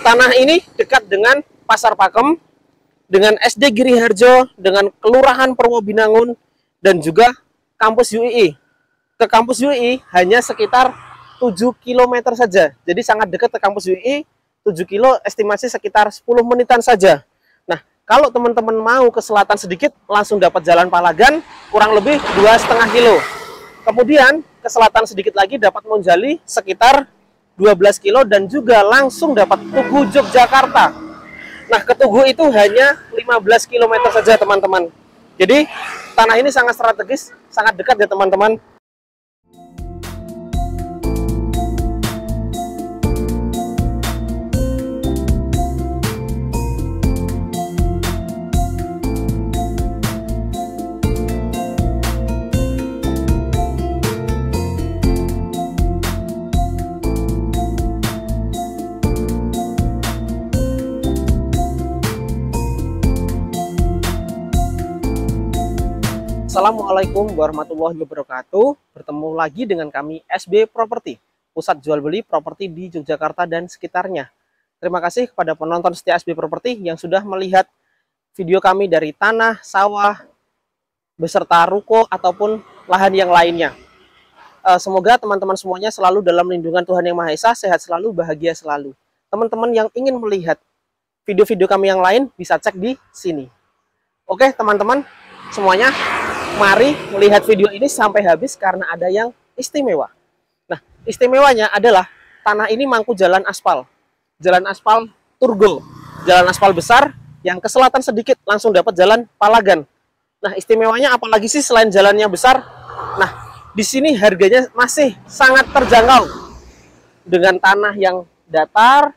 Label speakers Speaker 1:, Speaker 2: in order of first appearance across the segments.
Speaker 1: Tanah ini dekat dengan Pasar Pakem, dengan SD Giri Harjo, dengan Kelurahan Purwobinangun, dan juga kampus UII. Ke kampus UII hanya sekitar 7 km saja. Jadi sangat dekat ke kampus UII, 7 kilo estimasi sekitar 10 menitan saja. Nah, kalau teman-teman mau ke selatan sedikit, langsung dapat Jalan Palagan, kurang lebih 2,5 kilo. Kemudian ke selatan sedikit lagi dapat Monjali sekitar 12 kilo dan juga langsung dapat Tugu Yogyakarta. Nah, ke Tugu itu hanya 15 km saja, teman-teman. Jadi, tanah ini sangat strategis, sangat dekat ya, teman-teman. Assalamualaikum warahmatullahi wabarakatuh. Bertemu lagi dengan kami SB Property, pusat jual beli properti di Yogyakarta dan sekitarnya. Terima kasih kepada penonton setia SB Property yang sudah melihat video kami dari tanah, sawah, beserta ruko ataupun lahan yang lainnya. Semoga teman-teman semuanya selalu dalam lindungan Tuhan Yang Maha Esa, sehat selalu, bahagia selalu. Teman-teman yang ingin melihat video-video kami yang lain bisa cek di sini. Oke, teman-teman semuanya, mari melihat video ini sampai habis karena ada yang istimewa. Nah, istimewanya adalah tanah ini mangku jalan aspal. Jalan aspal Turgo. Jalan aspal besar yang ke selatan sedikit langsung dapat Jalan Palagan. Nah, istimewanya apalagi sih selain jalannya besar? Nah, di sini harganya masih sangat terjangkau. Dengan tanah yang datar,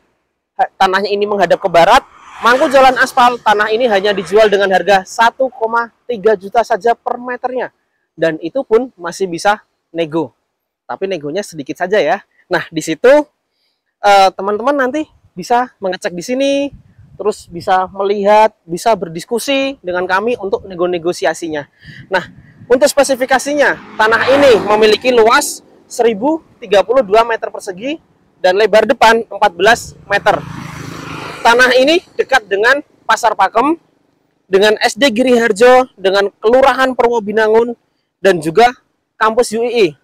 Speaker 1: tanahnya ini menghadap ke barat, mangku jalan aspal, tanah ini hanya dijual dengan harga 1,3 juta saja per meternya. Dan itu pun masih bisa nego. Tapi negonya sedikit saja ya. Nah, di situ teman-teman nanti bisa mengecek di sini, terus bisa melihat, bisa berdiskusi dengan kami untuk negosiasinya. Nah, untuk spesifikasinya, tanah ini memiliki luas 1032 meter persegi dan lebar depan 14 meter. Tanah ini dekat dengan Pasar Pakem, dengan SD Giri Harjo, dengan Kelurahan Purwobinangun, dan juga kampus UII.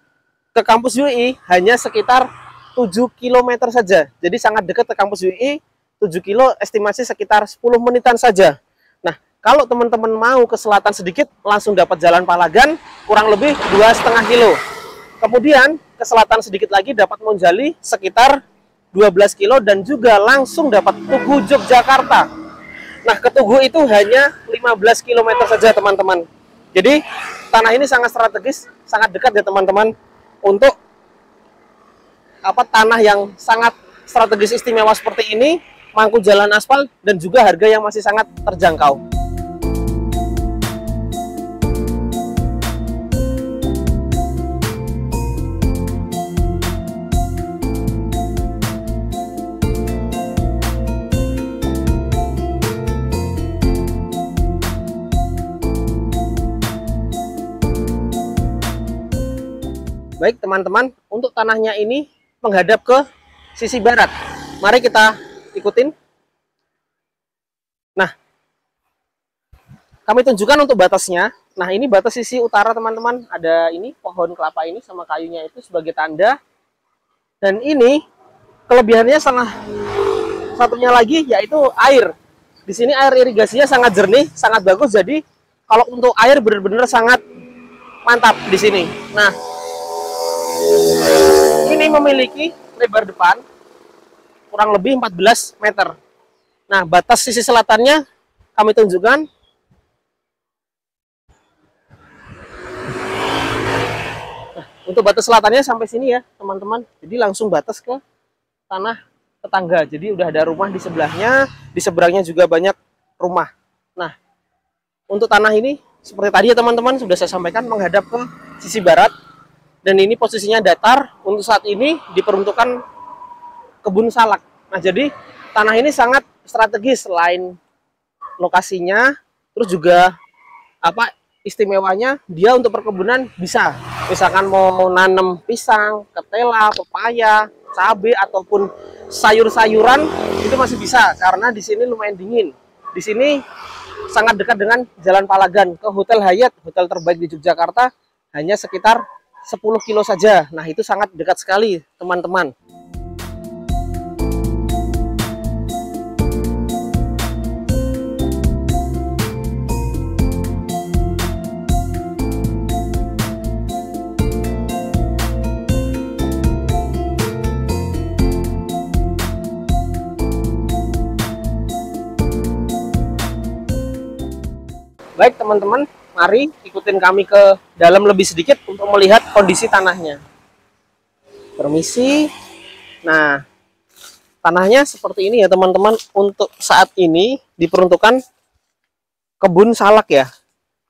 Speaker 1: Ke kampus UII hanya sekitar 7 km saja. Jadi sangat dekat ke kampus UII, 7 kilo estimasi sekitar 10 menitan saja. Nah, kalau teman-teman mau ke selatan sedikit, langsung dapat Jalan Palagan, kurang lebih 2,5 kilo. Kemudian ke selatan sedikit lagi dapat Monjali sekitar 12 kilo dan juga langsung dapat Tugu Yogyakarta. Nah, ke Tugu itu hanya 15 km saja, teman-teman. Jadi, tanah ini sangat strategis, sangat dekat ya, teman-teman. Untuk tanah yang sangat strategis istimewa seperti ini, mangku jalan aspal dan juga harga yang masih sangat terjangkau. Baik teman-teman, untuk tanahnya ini menghadap ke sisi barat. Mari kita ikutin. Nah, kami tunjukkan untuk batasnya. Nah, ini batas sisi utara teman-teman. Ada ini pohon kelapa ini sama kayunya itu sebagai tanda. Dan ini kelebihannya salah satunya lagi yaitu air. Di sini air irigasinya sangat jernih, sangat bagus. Jadi kalau untuk air benar-benar sangat mantap di sini. Nah, ini memiliki lebar depan kurang lebih 14 meter. Nah, batas sisi selatannya kami tunjukkan. Nah, untuk batas selatannya sampai sini ya, teman-teman. Jadi langsung batas ke tanah tetangga. Jadi udah ada rumah di sebelahnya, di seberangnya juga banyak rumah. Nah, untuk tanah ini seperti tadi ya, teman-teman, sudah saya sampaikan menghadap ke sisi barat. Dan ini posisinya datar, untuk saat ini diperuntukkan kebun salak. Nah, jadi tanah ini sangat strategis selain lokasinya, terus juga istimewanya dia untuk perkebunan bisa. Misalkan mau nanam pisang, ketela, pepaya, cabai ataupun sayur-sayuran itu masih bisa karena di sini lumayan dingin. Di sini sangat dekat dengan Jalan Palagan ke Hotel Hyatt, hotel terbaik di Yogyakarta, hanya sekitar 10 kilo saja. Nah, itu sangat dekat sekali, teman-teman. Baik teman-teman, mari ikutin kami ke dalam lebih sedikit untuk melihat kondisi tanahnya. Permisi. Nah, tanahnya seperti ini ya teman-teman. Untuk saat ini diperuntukkan kebun salak ya.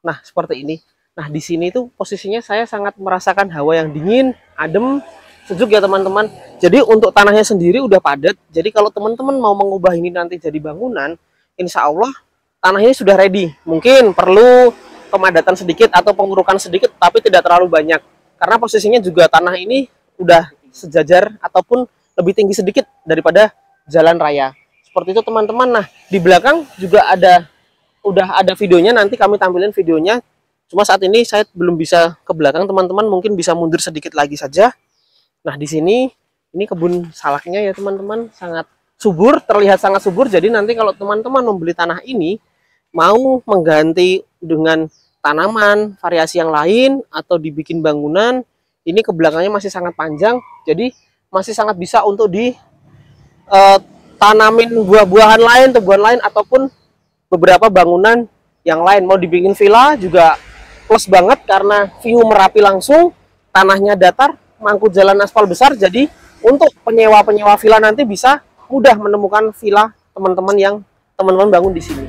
Speaker 1: Nah, seperti ini. Nah, di sini tuh posisinya saya sangat merasakan hawa yang dingin, adem, sejuk ya teman-teman. Jadi untuk tanahnya sendiri udah padat. Jadi kalau teman-teman mau mengubah ini nanti jadi bangunan, insya Allah tanah ini sudah ready. Mungkin perlu pemadatan sedikit atau pengurukan sedikit, tapi tidak terlalu banyak. Karena posisinya juga tanah ini udah sejajar ataupun lebih tinggi sedikit daripada jalan raya. Seperti itu teman-teman. Nah, di belakang juga udah ada videonya, nanti kami tampilin videonya. Cuma saat ini saya belum bisa ke belakang, teman-teman mungkin bisa mundur sedikit lagi saja. Nah, di sini ini kebun salaknya ya teman-teman, sangat subur, terlihat sangat subur. Jadi nanti kalau teman-teman membeli tanah ini mau mengganti dengan tanaman variasi yang lain atau dibikin bangunan, ini ke belakangnya masih sangat panjang, jadi masih sangat bisa untuk tanamin buah-buahan lain, tumbuhan lain ataupun beberapa bangunan yang lain. Mau dibikin villa juga plus banget karena view Merapi langsung, tanahnya datar, mangku jalan aspal besar. Jadi untuk penyewa-penyewa villa nanti bisa mudah menemukan villa teman-teman yang teman-teman bangun di sini.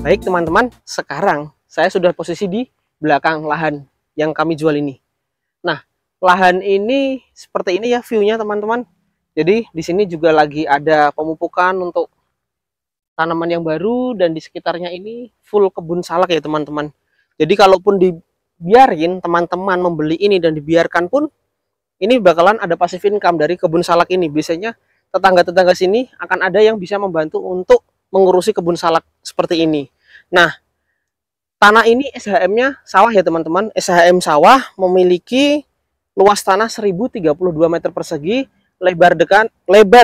Speaker 1: Baik teman-teman, sekarang saya sudah posisi di belakang lahan yang kami jual ini. Nah, lahan ini seperti ini ya view-nya teman-teman. Jadi di sini juga lagi ada pemupukan untuk tanaman yang baru, dan di sekitarnya ini full kebun salak ya teman-teman. Jadi kalaupun dibiarin teman-teman membeli ini dan dibiarkan pun, ini bakalan ada passive income dari kebun salak ini. Biasanya tetangga-tetangga sini akan ada yang bisa membantu untuk mengurusi kebun salak seperti ini. Nah, tanah ini SHM-nya sawah ya teman-teman. SHM sawah memiliki luas tanah 1032 meter persegi, lebar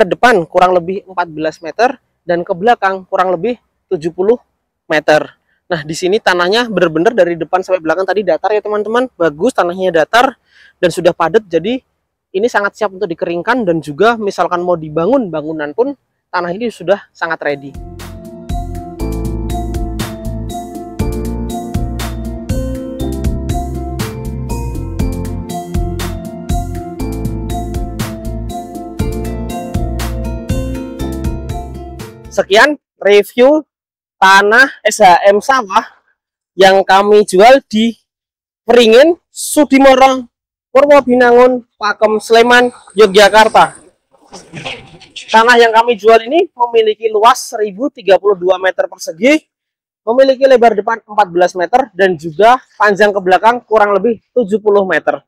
Speaker 1: depan kurang lebih 14 meter, dan ke belakang kurang lebih 70 meter. Nah, di sini tanahnya benar-benar dari depan sampai belakang tadi datar ya teman-teman. Bagus, tanahnya datar dan sudah padat. Jadi ini sangat siap untuk dikeringkan, dan juga misalkan mau dibangun bangunan pun tanah ini sudah sangat ready. Sekian review tanah SHM sawah yang kami jual di Peringin, Sudimoro, Purwobinangun, Pakem, Sleman, Yogyakarta. Tanah yang kami jual ini memiliki luas 1032 meter persegi, memiliki lebar depan 14 meter, dan juga panjang ke belakang kurang lebih 70 meter.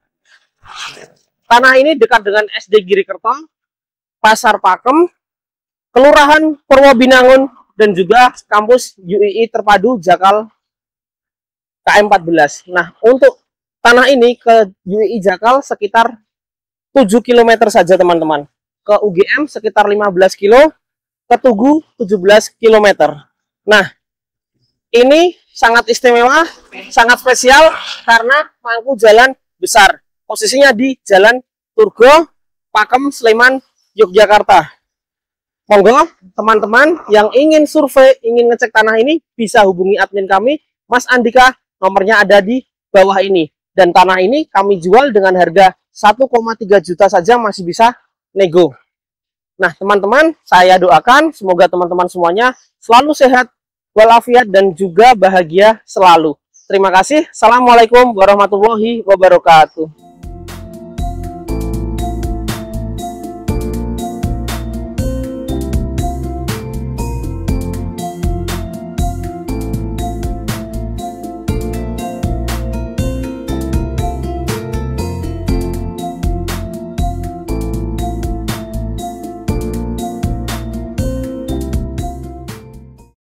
Speaker 1: Tanah ini dekat dengan SD Girikerto, Pasar Pakem, Kelurahan Purwobinangun, dan juga kampus UII Terpadu Jakal KM14. Nah, untuk tanah ini ke UII Jakal sekitar 7 km saja teman-teman. Ke UGM sekitar 15 km, ke Tugu 17 km. Nah, ini sangat istimewa, sangat spesial karena mangku jalan besar. Posisinya di Jalan Turgo, Pakem, Sleman, Yogyakarta. Monggo teman-teman yang ingin survei, ingin ngecek tanah ini bisa hubungi admin kami, Mas Andika, nomornya ada di bawah ini. Dan tanah ini kami jual dengan harga 1,3 juta saja, masih bisa nego. Nah teman-teman, saya doakan semoga teman-teman semuanya selalu sehat, walafiat, dan juga bahagia selalu. Terima kasih. Assalamualaikum warahmatullahi wabarakatuh.